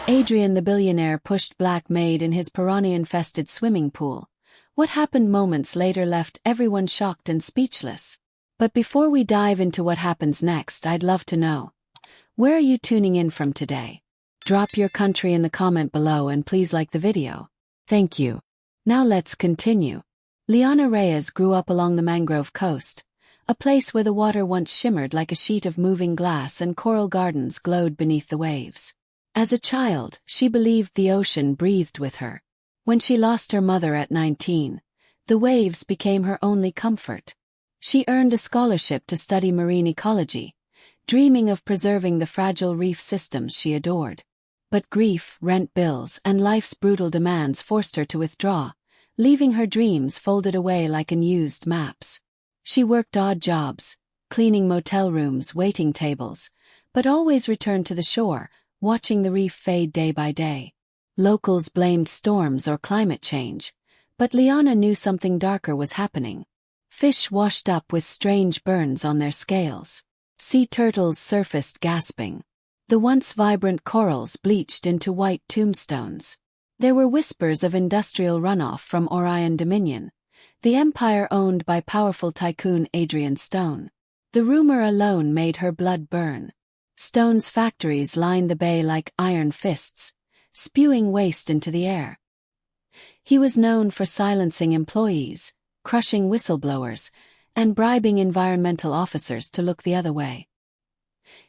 Adrian the billionaire pushed Black Maid in his piranha-infested swimming pool. What happened moments later left everyone shocked and speechless. But before we dive into what happens next, I'd love to know, where are you tuning in from today? Drop your country in the comment below and please like the video. Thank you. Now let's continue. Liana Reyes grew up along the mangrove coast, a place where the water once shimmered like a sheet of moving glass and coral gardens glowed beneath the waves. As a child, she believed the ocean breathed with her. When she lost her mother at 19, the waves became her only comfort. She earned a scholarship to study marine ecology, dreaming of preserving the fragile reef systems she adored. But grief, rent bills, and life's brutal demands forced her to withdraw, leaving her dreams folded away like unused maps. She worked odd jobs, cleaning motel rooms, waiting tables, but always returned to the shore, watching the reef fade day by day. Locals blamed storms or climate change, but Liana knew something darker was happening. Fish washed up with strange burns on their scales. Sea turtles surfaced gasping. The once vibrant corals bleached into white tombstones. There were whispers of industrial runoff from Orion Dominion, the empire owned by powerful tycoon Adrian Stone. The rumor alone made her blood burn. Stone's factories lined the bay like iron fists, spewing waste into the air. He was known for silencing employees, crushing whistleblowers, and bribing environmental officers to look the other way.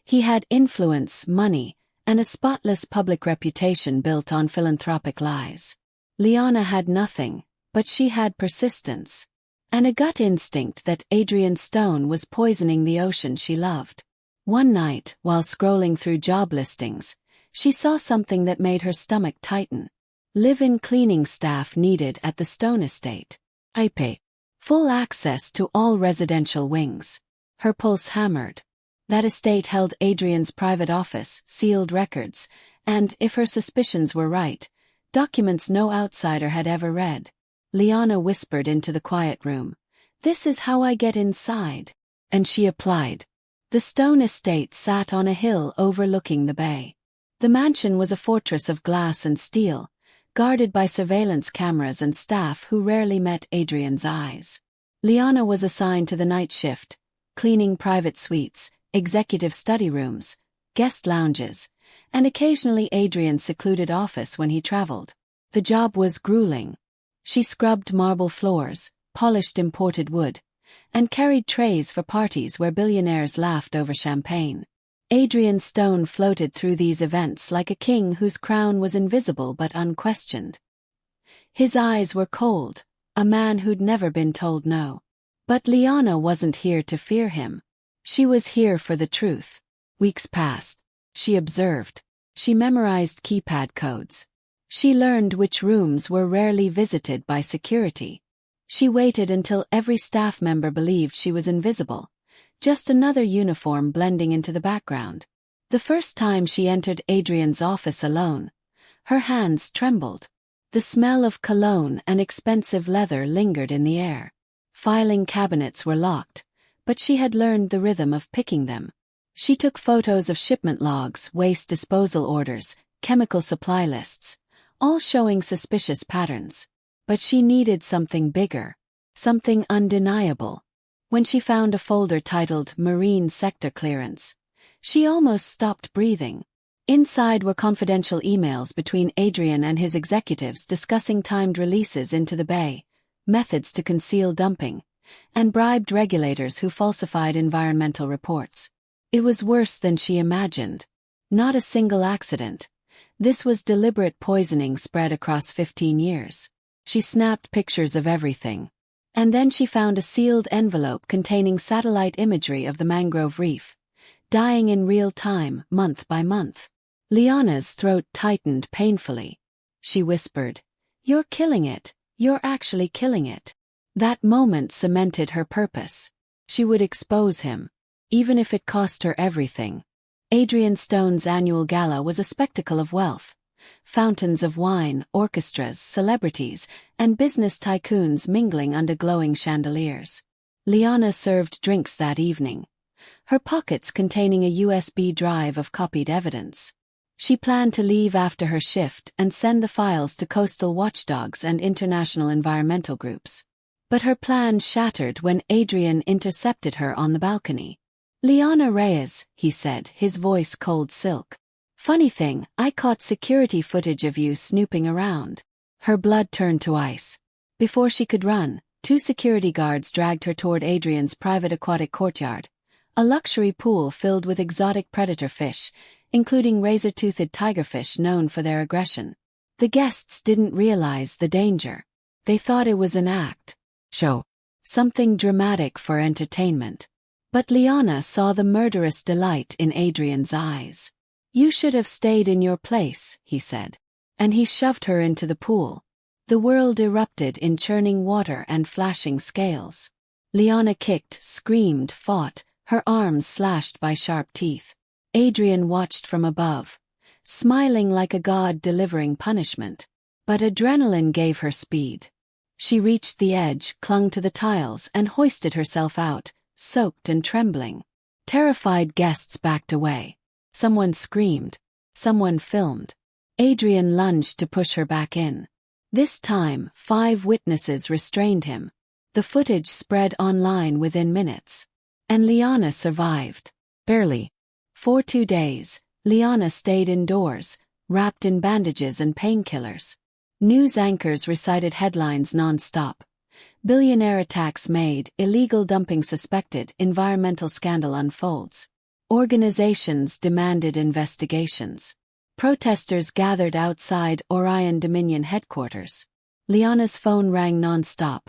He had influence, money, and a spotless public reputation built on philanthropic lies. Liana had nothing, but she had persistence, and a gut instinct that Adrian Stone was poisoning the ocean she loved. One night, while scrolling through job listings, she saw something that made her stomach tighten. Live-in cleaning staff needed at the Stone estate. IP. Full access to all residential wings. Her pulse hammered. That estate held Adrian's private office, sealed records, and, if her suspicions were right, documents no outsider had ever read. Liana whispered into the quiet room, "This is how I get inside." And she applied. The Stone estate sat on a hill overlooking the bay. The mansion was a fortress of glass and steel, guarded by surveillance cameras and staff who rarely met Adrian's eyes. Liana was assigned to the night shift, cleaning private suites, executive study rooms, guest lounges, and occasionally Adrian's secluded office when he traveled. The job was grueling. She scrubbed marble floors, polished imported wood, and carried trays for parties where billionaires laughed over champagne. Adrian Stone floated through these events like a king whose crown was invisible but unquestioned. His eyes were cold, a man who'd never been told no. But Liana wasn't here to fear him. She was here for the truth. Weeks passed. She observed. She memorized keypad codes. She learned which rooms were rarely visited by security. She waited until every staff member believed she was invisible, just another uniform blending into the background. The first time she entered Adrian's office alone, her hands trembled. The smell of cologne and expensive leather lingered in the air. Filing cabinets were locked, but she had learned the rhythm of picking them. She took photos of shipment logs, waste disposal orders, chemical supply lists, all showing suspicious patterns. But she needed something bigger, something undeniable. When she found a folder titled Marine Sector Clearance, she almost stopped breathing. Inside were confidential emails between Adrian and his executives discussing timed releases into the bay, methods to conceal dumping, and bribed regulators who falsified environmental reports. It was worse than she imagined. Not a single accident. This was deliberate poisoning spread across 15 years. She snapped pictures of everything. And then she found a sealed envelope containing satellite imagery of the mangrove reef, dying in real time, month by month. Liana's throat tightened painfully. She whispered, "You're killing it. You're actually killing it." That moment cemented her purpose. She would expose him, even if it cost her everything. Adrian Stone's annual gala was a spectacle of wealth. Fountains of wine, orchestras, celebrities, and business tycoons mingling under glowing chandeliers. Liana served drinks that evening, her pockets containing a USB drive of copied evidence. She planned to leave after her shift and send the files to coastal watchdogs and international environmental groups. But her plan shattered when Adrian intercepted her on the balcony. "Liana Reyes," he said, his voice cold silk. "Funny thing, I caught security footage of you snooping around." Her blood turned to ice. Before she could run, 2 security guards dragged her toward Adrian's private aquatic courtyard, a luxury pool filled with exotic predator fish, including razor-toothed tigerfish known for their aggression. The guests didn't realize the danger. They thought it was an act show, something dramatic for entertainment. But Liana saw the murderous delight in Adrian's eyes. "You should have stayed in your place," he said. And he shoved her into the pool. The world erupted in churning water and flashing scales. Liana kicked, screamed, fought, her arms slashed by sharp teeth. Adrian watched from above, smiling like a god delivering punishment. But adrenaline gave her speed. She reached the edge, clung to the tiles, and hoisted herself out, soaked and trembling. Terrified guests backed away. Someone screamed. Someone filmed. Adrian lunged to push her back in. This time, 5 witnesses restrained him. The footage spread online within minutes. And Liana survived. Barely. For 2 days, Liana stayed indoors, wrapped in bandages and painkillers. News anchors recited headlines non-stop. Billionaire attacks Maid, illegal dumping suspected, environmental scandal unfolds. Organizations demanded investigations. Protesters gathered outside Orion Dominion headquarters. Liana's phone rang non-stop.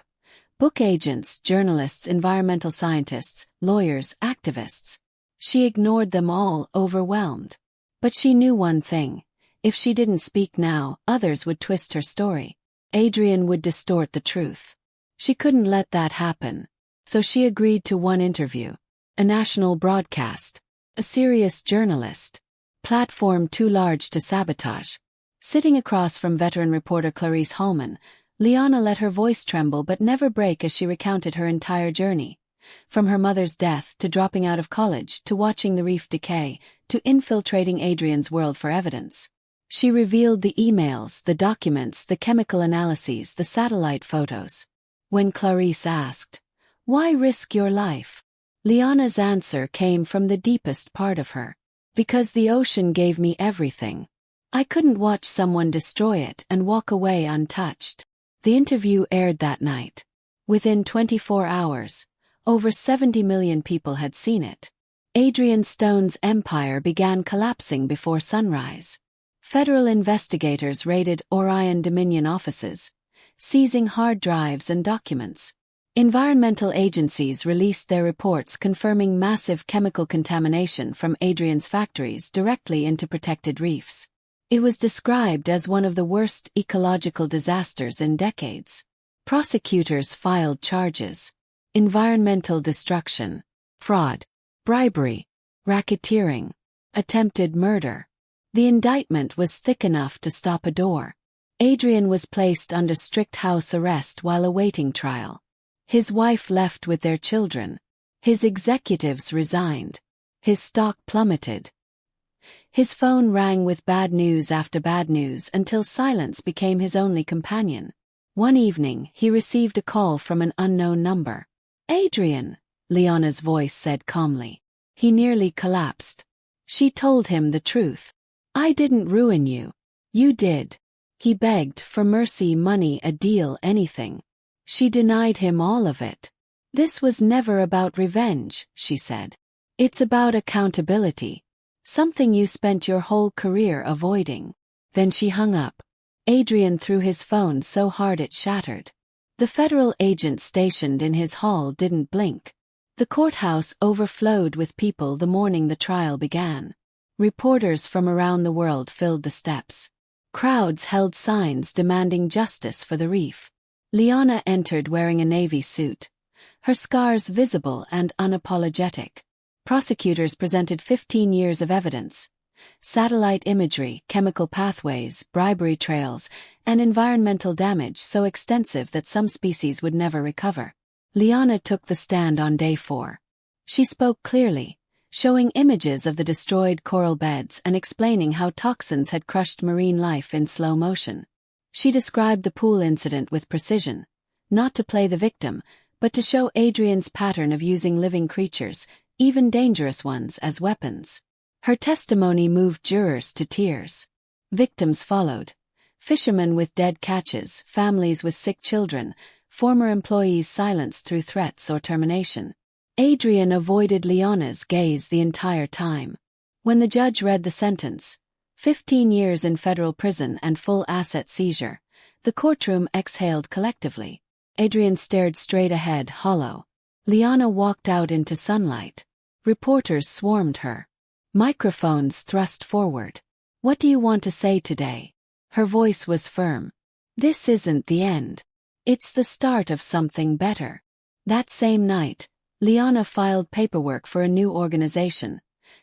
Book agents, journalists, environmental scientists, lawyers, activists. She ignored them all, overwhelmed. But she knew one thing. If she didn't speak now, others would twist her story. Adrian would distort the truth. She couldn't let that happen. So she agreed to one interview. A national broadcast. A serious journalist. Platform too large to sabotage. Sitting across from veteran reporter Clarice Hallman, Liana let her voice tremble but never break as she recounted her entire journey. From her mother's death to dropping out of college to watching the reef decay to infiltrating Adrian's world for evidence. She revealed the emails, the documents, the chemical analyses, the satellite photos. When Clarice asked, "Why risk your life?" Liana's answer came from the deepest part of her. "Because the ocean gave me everything. I couldn't watch someone destroy it and walk away untouched." The interview aired that night. Within 24 hours, over 70 million people had seen it. Adrian Stone's empire began collapsing before sunrise. Federal investigators raided Orion Dominion offices, seizing hard drives and documents. Environmental agencies released their reports confirming massive chemical contamination from Adrian's factories directly into protected reefs. It was described as one of the worst ecological disasters in decades. Prosecutors filed charges. Environmental destruction, fraud, bribery, racketeering, attempted murder. The indictment was thick enough to stop a door. Adrian was placed under strict house arrest while awaiting trial. His wife left with their children. His executives resigned. His stock plummeted. His phone rang with bad news after bad news until silence became his only companion. One evening, he received a call from an unknown number. "Adrian," Liana's voice said calmly. He nearly collapsed. She told him the truth. "I didn't ruin you. You did." He begged for mercy, money, a deal, anything. She denied him all of it. "This was never about revenge," she said. "It's about accountability. Something you spent your whole career avoiding." Then she hung up. Adrian threw his phone so hard it shattered. The federal agent stationed in his hall didn't blink. The courthouse overflowed with people the morning the trial began. Reporters from around the world filled the steps. Crowds held signs demanding justice for the reef. Liana entered wearing a navy suit, her scars visible and unapologetic. Prosecutors presented 15 years of evidence. Satellite imagery, chemical pathways, bribery trails, and environmental damage so extensive that some species would never recover. Liana took the stand on day 4. She spoke clearly, showing images of the destroyed coral beds and explaining how toxins had crushed marine life in slow motion. She described the pool incident with precision, not to play the victim, but to show Adrian's pattern of using living creatures, even dangerous ones, as weapons. Her testimony moved jurors to tears. Victims followed. Fishermen with dead catches, families with sick children, former employees silenced through threats or termination. Adrian avoided Liana's gaze the entire time. When the judge read the sentence, 15 years in federal prison and full asset seizure, the courtroom exhaled collectively. Adrian stared straight ahead, hollow. Liana walked out into sunlight. Reporters swarmed her. Microphones thrust forward. "What do you want to say today?" Her voice was firm. "This isn't the end. It's the start of something better." That same night, Liana filed paperwork for a new organization,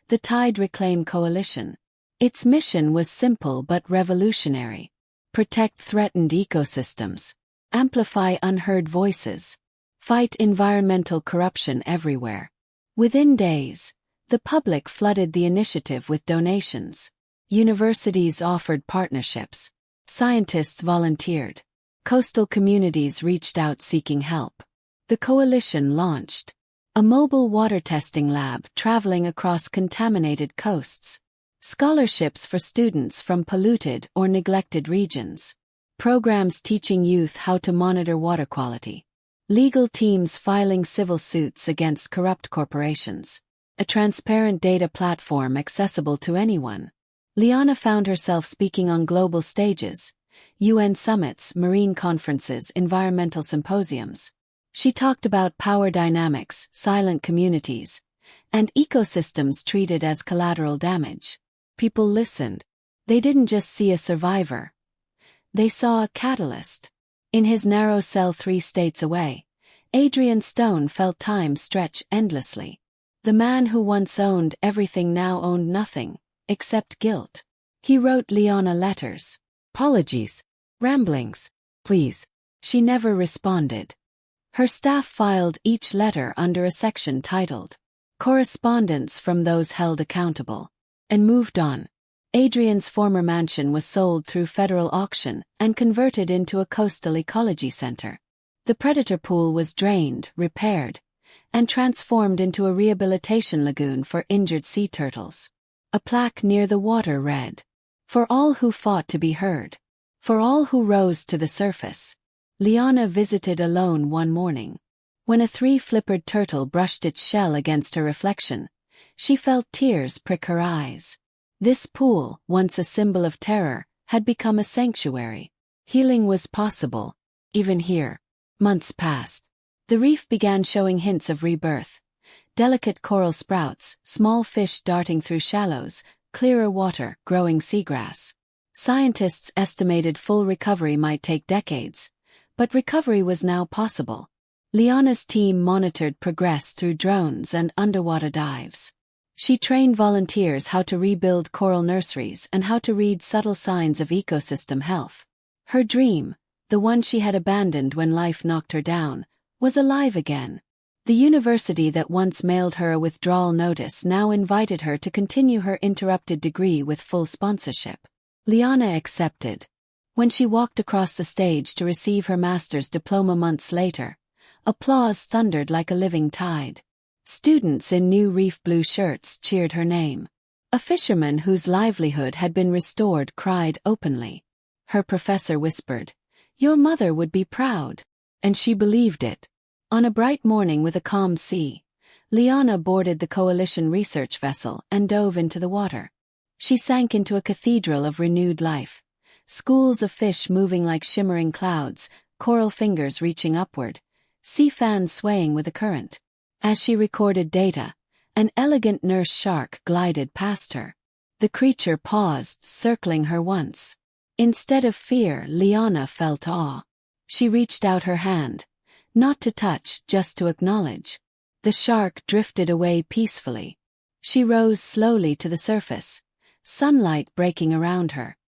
the Tide Reclaim Coalition. Its mission was simple but revolutionary. Protect threatened ecosystems. Amplify unheard voices. Fight environmental corruption everywhere. Within days, the public flooded the initiative with donations. Universities offered partnerships. Scientists volunteered. Coastal communities reached out seeking help. The coalition launched a mobile water testing lab traveling across contaminated coasts. Scholarships for students from polluted or neglected regions. Programs teaching youth how to monitor water quality. Legal teams filing civil suits against corrupt corporations. A transparent data platform accessible to anyone. Liana found herself speaking on global stages, UN summits, marine conferences, environmental symposiums. She talked about power dynamics, silent communities, and ecosystems treated as collateral damage. People listened. They didn't just see a survivor. They saw a catalyst. In his narrow cell 3 states away, Adrian Stone felt time stretch endlessly. The man who once owned everything now owned nothing, except guilt. He wrote Liana letters. "Apologies. Ramblings. Please." She never responded. Her staff filed each letter under a section titled "Correspondence from those held accountable," and moved on. Adrian's former mansion was sold through federal auction and converted into a coastal ecology center. The predator pool was drained, repaired, and transformed into a rehabilitation lagoon for injured sea turtles. A plaque near the water read, "For all who fought to be heard. For all who rose to the surface." Liana visited alone one morning. When a 3-flippered turtle brushed its shell against her reflection, she felt tears prick her eyes. This pool, once a symbol of terror, had become a sanctuary. Healing was possible, even here. Months passed. The reef began showing hints of rebirth. Delicate coral sprouts, small fish darting through shallows, clearer water, growing seagrass. Scientists estimated full recovery might take decades, but recovery was now possible. Liana's team monitored progress through drones and underwater dives. She trained volunteers how to rebuild coral nurseries and how to read subtle signs of ecosystem health. Her dream, the one she had abandoned when life knocked her down, was alive again. The university that once mailed her a withdrawal notice now invited her to continue her interrupted degree with full sponsorship. Liana accepted. When she walked across the stage to receive her master's diploma months later, applause thundered like a living tide. Students in new reef blue shirts cheered her name. A fisherman whose livelihood had been restored cried openly. Her professor whispered, "Your mother would be proud." And she believed it. On a bright morning with a calm sea, Liana boarded the coalition research vessel and dove into the water. She sank into a cathedral of renewed life. Schools of fish moving like shimmering clouds, coral fingers reaching upward, sea fans swaying with the current. As she recorded data, an elegant nurse shark glided past her. The creature paused, circling her once. Instead of fear, Liana felt awe. She reached out her hand, not to touch, just to acknowledge. The shark drifted away peacefully. She rose slowly to the surface, sunlight breaking around her.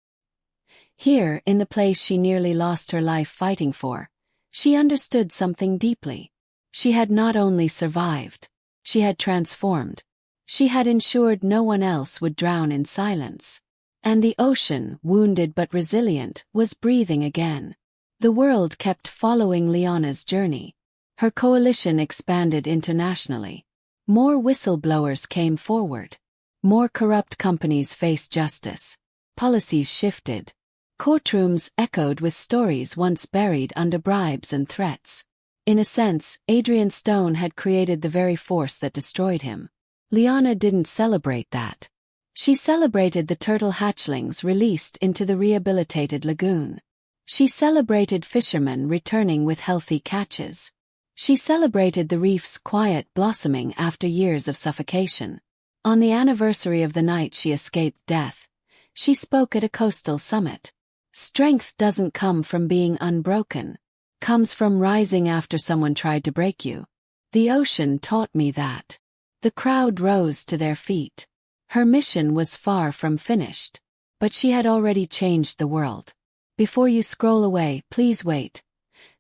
Here, in the place she nearly lost her life fighting for, she understood something deeply. She had not only survived, she had transformed. She had ensured no one else would drown in silence. And the ocean, wounded but resilient, was breathing again. The world kept following Liana's journey. Her coalition expanded internationally. More whistleblowers came forward. More corrupt companies faced justice. Policies shifted. Courtrooms echoed with stories once buried under bribes and threats. In a sense, Adrian Stone had created the very force that destroyed him. Liana didn't celebrate that. She celebrated the turtle hatchlings released into the rehabilitated lagoon. She celebrated fishermen returning with healthy catches. She celebrated the reef's quiet blossoming after years of suffocation. On the anniversary of the night she escaped death, she spoke at a coastal summit. Strength doesn't come from being unbroken. Comes from rising after someone tried to break you. The ocean taught me that. The crowd rose to their feet. Her mission was far from finished. But she had already changed the world. Before you scroll away, please wait.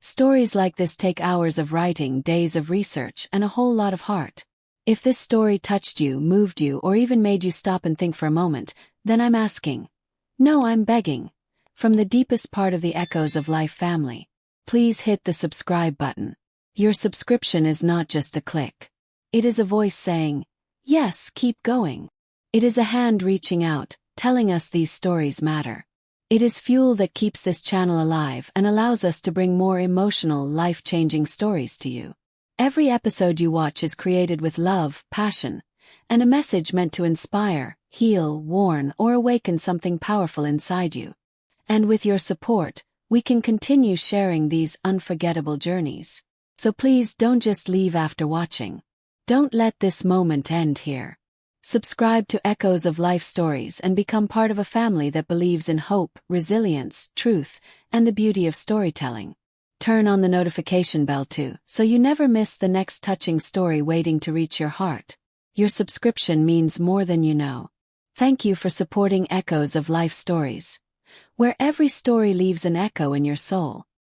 Stories like this take hours of writing, days of research, and a whole lot of heart. If this story touched you, moved you, or even made you stop and think for a moment, then I'm asking. No, I'm begging. From the deepest part of the Echoes of Life family, please hit the subscribe button. Your subscription is not just a click. It is a voice saying, yes, keep going. It is a hand reaching out, telling us these stories matter. It is fuel that keeps this channel alive and allows us to bring more emotional, life-changing stories to you. Every episode you watch is created with love, passion, and a message meant to inspire, heal, warn, or awaken something powerful inside you. And with your support, we can continue sharing these unforgettable journeys. So please don't just leave after watching. Don't let this moment end here. Subscribe to Echoes of Life Stories and become part of a family that believes in hope, resilience, truth, and the beauty of storytelling. Turn on the notification bell too, so you never miss the next touching story waiting to reach your heart. Your subscription means more than you know. Thank you for supporting Echoes of Life Stories, where every story leaves an echo in your soul.